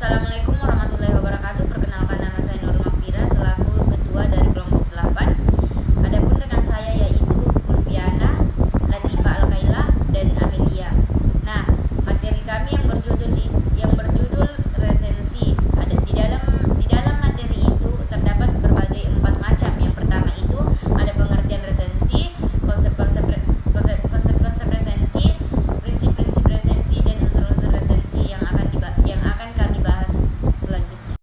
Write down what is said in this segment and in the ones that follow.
Assalamualaikum warahmatullahi wabarakatuh. Perkenalkan, nama saya Nur Makfira selaku ketua dari kelompok 8. Adapun rekan saya yaitu Ulfiana, Latifa Alkaila, dan Amelia. Nah, materi kami yang berjudul resensi. Di dalam materi itu terdapat berbagai 4 macam. Yang pertama itu ada pengertian resensi, konsep-konsep resensi, prinsip-prinsip resensi, dan unsur-unsur resensi yang akan kami bahas selanjutnya.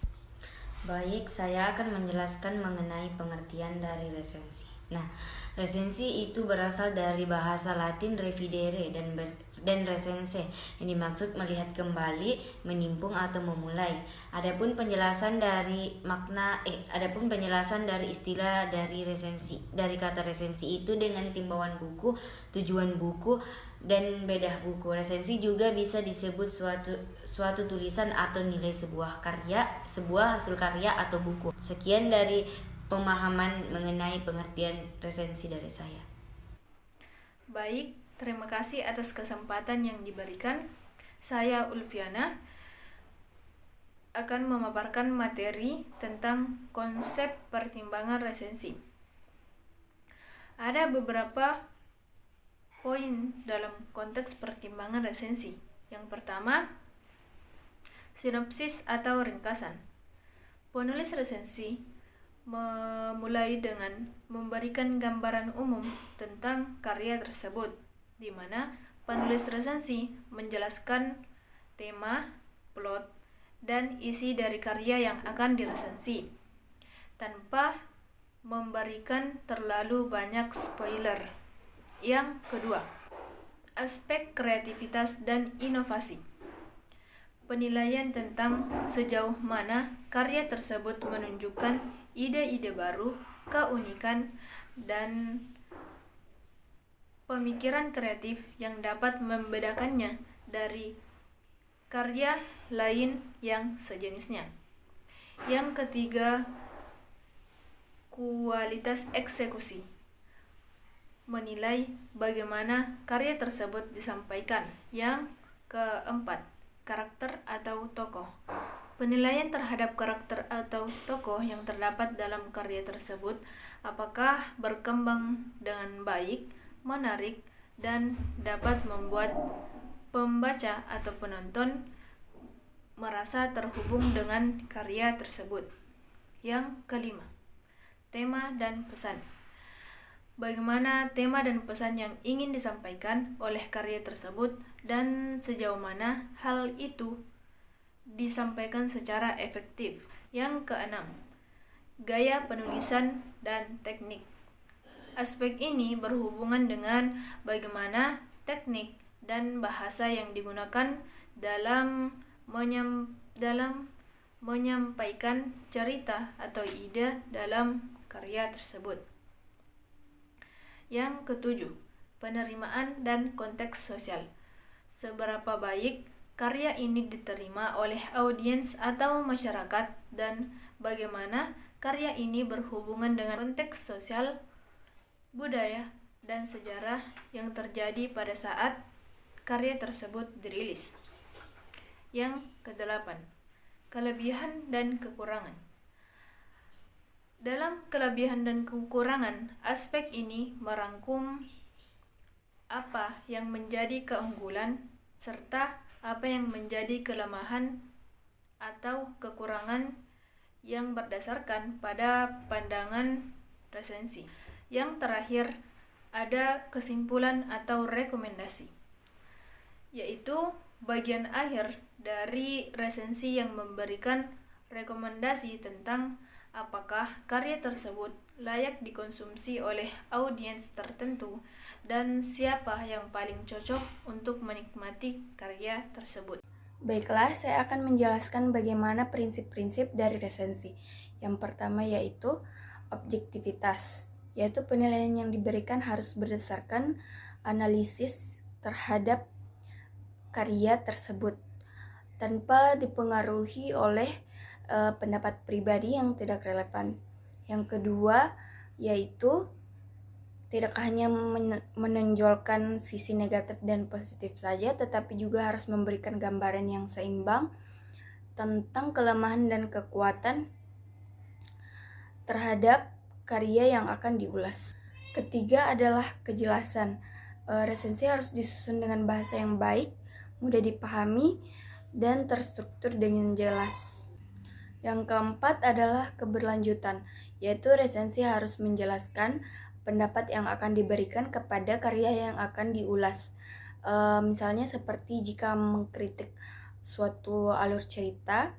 Baik, saya akan menjelaskan mengenai pengertian dari resensi. Nah, resensi itu berasal dari bahasa Latin revidere dan resense, yang dimaksud melihat kembali, menimbung atau memulai. Adapun penjelasan dari istilah dari resensi, dari kata resensi itu dengan timbauan buku, tujuan buku, dan bedah buku. Resensi juga bisa disebut suatu tulisan atau nilai sebuah hasil karya atau buku. Sekian dari pemahaman mengenai pengertian resensi dari saya. Baik, terima kasih atas kesempatan yang diberikan. Saya Ulfiana akan memaparkan materi tentang konsep pertimbangan resensi. Ada beberapa poin dalam konteks pertimbangan resensi. Yang pertama, sinopsis atau ringkasan. Penulis resensi memulai dengan memberikan gambaran umum tentang karya tersebut, di mana penulis resensi menjelaskan tema, plot, dan isi dari karya yang akan diresensi, tanpa memberikan terlalu banyak spoiler. Yang kedua, aspek kreativitas dan inovasi. Penilaian tentang sejauh mana karya tersebut menunjukkan ide-ide baru, keunikan, dan pemikiran kreatif yang dapat membedakannya dari karya lain yang sejenisnya. Yang ketiga, kualitas eksekusi. Menilai bagaimana karya tersebut disampaikan. Yang keempat, karakter atau tokoh. Penilaian terhadap karakter atau tokoh yang terdapat dalam karya tersebut, apakah berkembang dengan baik, menarik, dan dapat membuat pembaca atau penonton merasa terhubung dengan karya tersebut. Yang kelima, tema dan pesan. Bagaimana tema dan pesan yang ingin disampaikan oleh karya tersebut dan sejauh mana hal itu disampaikan secara efektif. Yang keenam, gaya penulisan dan teknik. Aspek ini berhubungan dengan bagaimana teknik dan bahasa yang digunakan dalam menyampaikan cerita atau ide dalam karya tersebut. Yang ketujuh, penerimaan dan konteks sosial. Seberapa baik karya ini diterima oleh audiens atau masyarakat, dan bagaimana karya ini berhubungan dengan konteks sosial, budaya, dan sejarah yang terjadi pada saat karya tersebut dirilis. Yang kedelapan, kelebihan dan kekurangan. Dalam kelebihan dan kekurangan, aspek ini merangkum apa yang menjadi keunggulan serta apa yang menjadi kelemahan atau kekurangan yang berdasarkan pada pandangan resensi. Yang terakhir, ada kesimpulan atau rekomendasi, yaitu bagian akhir dari resensi yang memberikan rekomendasi tentang apakah karya tersebut layak dikonsumsi oleh audiens tertentu dan siapa yang paling cocok untuk menikmati karya tersebut. Baiklah, saya akan menjelaskan bagaimana prinsip-prinsip dari resensi. Yang pertama yaitu objektivitas, yaitu penilaian yang diberikan harus berdasarkan analisis terhadap karya tersebut tanpa dipengaruhi oleh pendapat pribadi yang tidak relevan. Yang kedua yaitu tidak hanya menonjolkan sisi negatif dan positif saja, tetapi juga harus memberikan gambaran yang seimbang tentang kelemahan dan kekuatan terhadap karya yang akan diulas. Ketiga adalah kejelasan. Resensi harus disusun dengan bahasa yang baik, mudah dipahami, dan terstruktur dengan jelas. Yang keempat adalah keberlanjutan, yaitu resensi harus menjelaskan pendapat yang akan diberikan kepada karya yang akan diulas. Misalnya seperti jika mengkritik suatu alur cerita,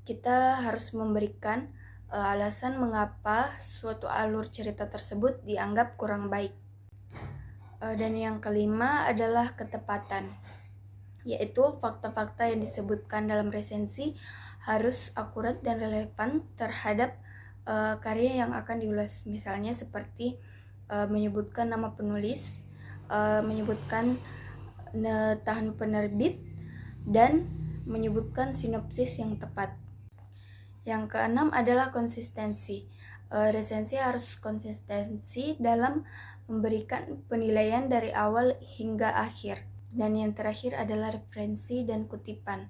kita harus memberikan alasan mengapa suatu alur cerita tersebut dianggap kurang baik. Dan yang kelima adalah ketepatan, yaitu fakta-fakta yang disebutkan dalam resensi harus akurat dan relevan terhadap karya yang akan diulas. Misalnya seperti menyebutkan nama penulis, menyebutkan tahun penerbit, dan menyebutkan sinopsis yang tepat. Yang keenam adalah konsistensi. Resensi harus konsistensi dalam memberikan penilaian dari awal hingga akhir. Dan yang terakhir adalah referensi dan kutipan,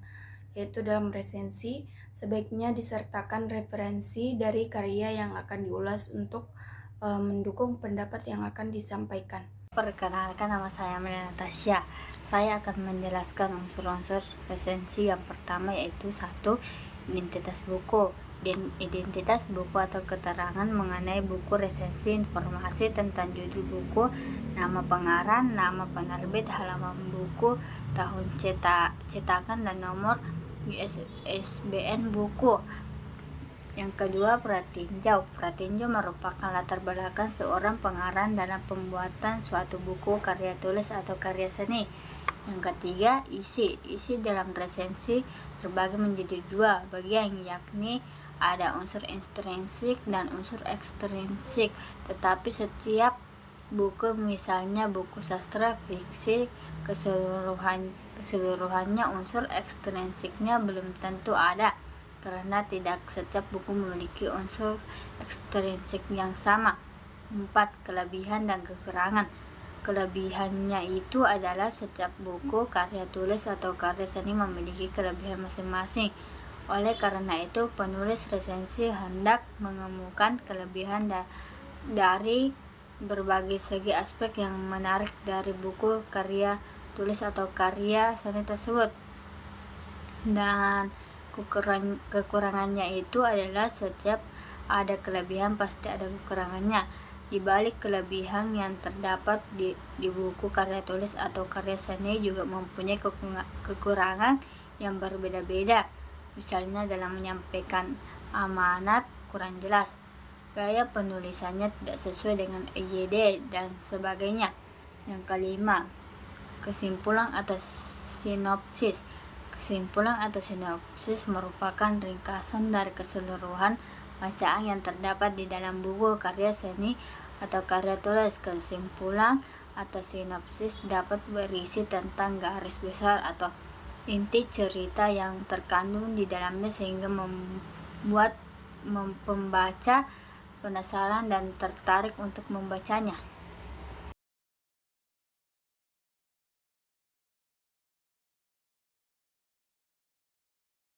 yaitu dalam resensi sebaiknya disertakan referensi dari karya yang akan diulas untuk mendukung pendapat yang akan disampaikan. Perkenalkan, nama saya Melia Natasha. Saya akan menjelaskan unsur-unsur resensi. Yang pertama yaitu 1. Identitas buku. Identitas buku atau keterangan mengenai buku. Resensi informasi tentang judul buku, nama pengarang, nama penerbit, halaman buku, tahun cetakan, dan nomor ISBN buku. Yang kedua, pratinjau. Pratinjau merupakan latar belakang seorang pengarang dalam pembuatan suatu buku, karya tulis, atau karya seni. Yang ketiga, isi. Isi dalam resensi terbagi menjadi 2 bagian, yakni ada unsur intrinsik dan unsur ekstrinsik. Tetapi setiap buku, misalnya buku sastra fiksi, keseluruhannya unsur ekstrinsiknya belum tentu ada, karena tidak setiap buku memiliki unsur ekstrinsik yang sama. 4. Kelebihan dan kekurangan. Kelebihannya itu adalah setiap buku, karya tulis, atau karya seni memiliki kelebihan masing-masing. Oleh karena itu, penulis resensi hendak mengemukakan kelebihan dari berbagai segi aspek yang menarik dari buku, karya tulis, atau karya seni tersebut. Dan kekurangannya itu adalah setiap ada kelebihan pasti ada kekurangannya. Di balik kelebihan yang terdapat di buku, karya tulis, atau karya seni juga mempunyai kekurangan yang berbeda-beda. Misalnya dalam menyampaikan amanat kurang jelas, gaya penulisannya tidak sesuai dengan EYD, dan sebagainya. Yang kelima, kesimpulan atau sinopsis. Kesimpulan atau sinopsis merupakan ringkasan dari keseluruhan bacaan yang terdapat di dalam buku, karya seni, atau karya tulis. Kesimpulan atau sinopsis dapat berisi tentang garis besar atau inti cerita yang terkandung di dalamnya, sehingga membuat pembaca penasaran dan tertarik untuk membacanya.